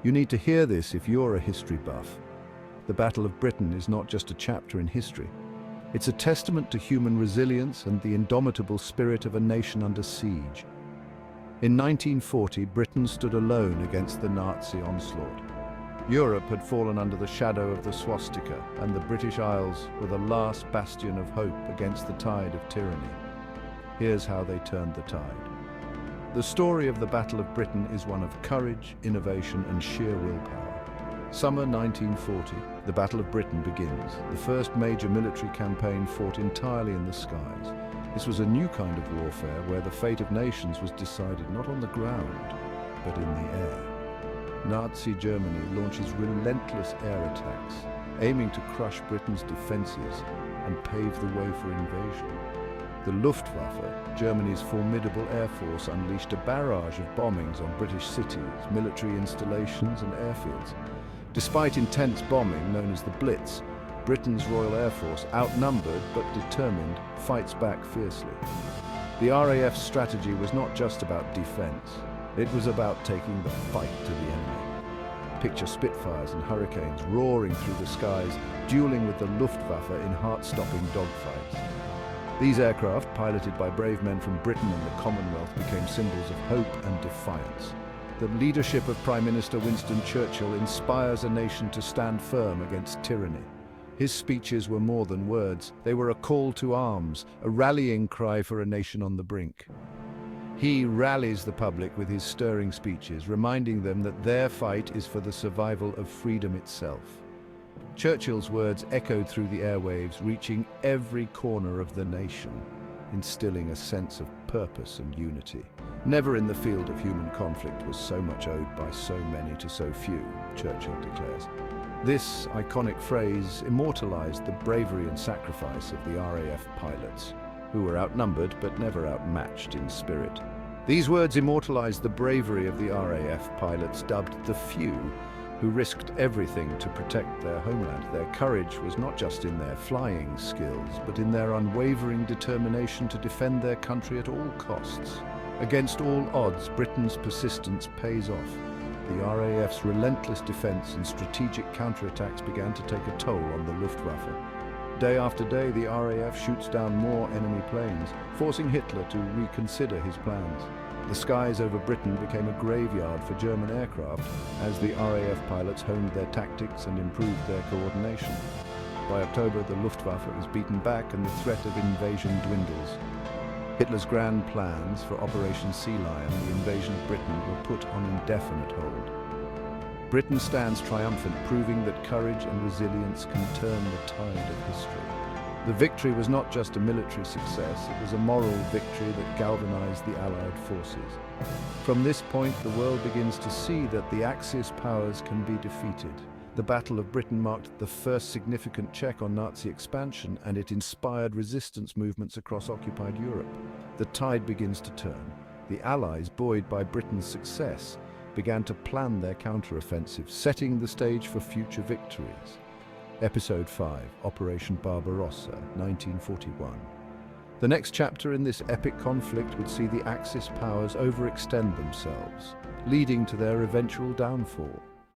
You need to hear this if you're a history buff. The Battle of Britain is not just a chapter in history. It's a testament to human resilience and the indomitable spirit of a nation under siege. In 1940, Britain stood alone against the Nazi onslaught. Europe had fallen under the shadow of the swastika, and the British Isles were the last bastion of hope against the tide of tyranny. Here's how they turned the tide. The story of the Battle of Britain is one of courage, innovation, and sheer willpower. Summer 1940, the Battle of Britain begins, the first major military campaign fought entirely in the skies. This was a new kind of warfare where the fate of nations was decided not on the ground, but in the air. Nazi Germany launches relentless air attacks, aiming to crush Britain's defenses and pave the way for invasion. The Luftwaffe, Germany's formidable air force, unleashed a barrage of bombings on British cities, military installations and airfields. Despite intense bombing known as the Blitz, Britain's Royal Air Force, outnumbered but determined, fights back fiercely. The RAF's strategy was not just about defense. It was about taking the fight to the enemy. Picture Spitfires and Hurricanes roaring through the skies, dueling with the Luftwaffe in heart-stopping dogfights. These aircraft, piloted by brave men from Britain and the Commonwealth, became symbols of hope and defiance. The leadership of Prime Minister Winston Churchill inspires a nation to stand firm against tyranny. His speeches were more than words. They were a call to arms, a rallying cry for a nation on the brink. He rallies the public with his stirring speeches, reminding them that their fight is for the survival of freedom itself. Churchill's words echoed through the airwaves, reaching every corner of the nation, instilling a sense of purpose and unity. Never in the field of human conflict was so much owed by so many to so few, Churchill declares. This iconic phrase immortalized the bravery and sacrifice of the RAF pilots, who were outnumbered but never outmatched in spirit. These words immortalized the bravery of the RAF pilots, dubbed the Few, who risked everything to protect their homeland. Their courage was not just in their flying skills, but in their unwavering determination to defend their country at all costs. Against all odds, Britain's persistence pays off. The RAF's relentless defense and strategic counterattacks began to take a toll on the Luftwaffe. Day after day, the RAF shoots down more enemy planes, forcing Hitler to reconsider his plans. The skies over Britain became a graveyard for German aircraft as the RAF pilots honed their tactics and improved their coordination. By October, the Luftwaffe is beaten back and the threat of invasion dwindles. Hitler's grand plans for Operation Sea Lion, the invasion of Britain, were put on indefinite hold. Britain stands triumphant, proving that courage and resilience can turn the tide of history. The victory was not just a military success, it was a moral victory that galvanized the Allied forces. From this point, the world begins to see that the Axis powers can be defeated. The Battle of Britain marked the first significant check on Nazi expansion, and it inspired resistance movements across occupied Europe. The tide begins to turn. The Allies, buoyed by Britain's success, began to plan their counteroffensive, setting the stage for future victories. Episode 5, Operation Barbarossa, 1941. The next chapter in this epic conflict would see the Axis powers overextend themselves, leading to their eventual downfall.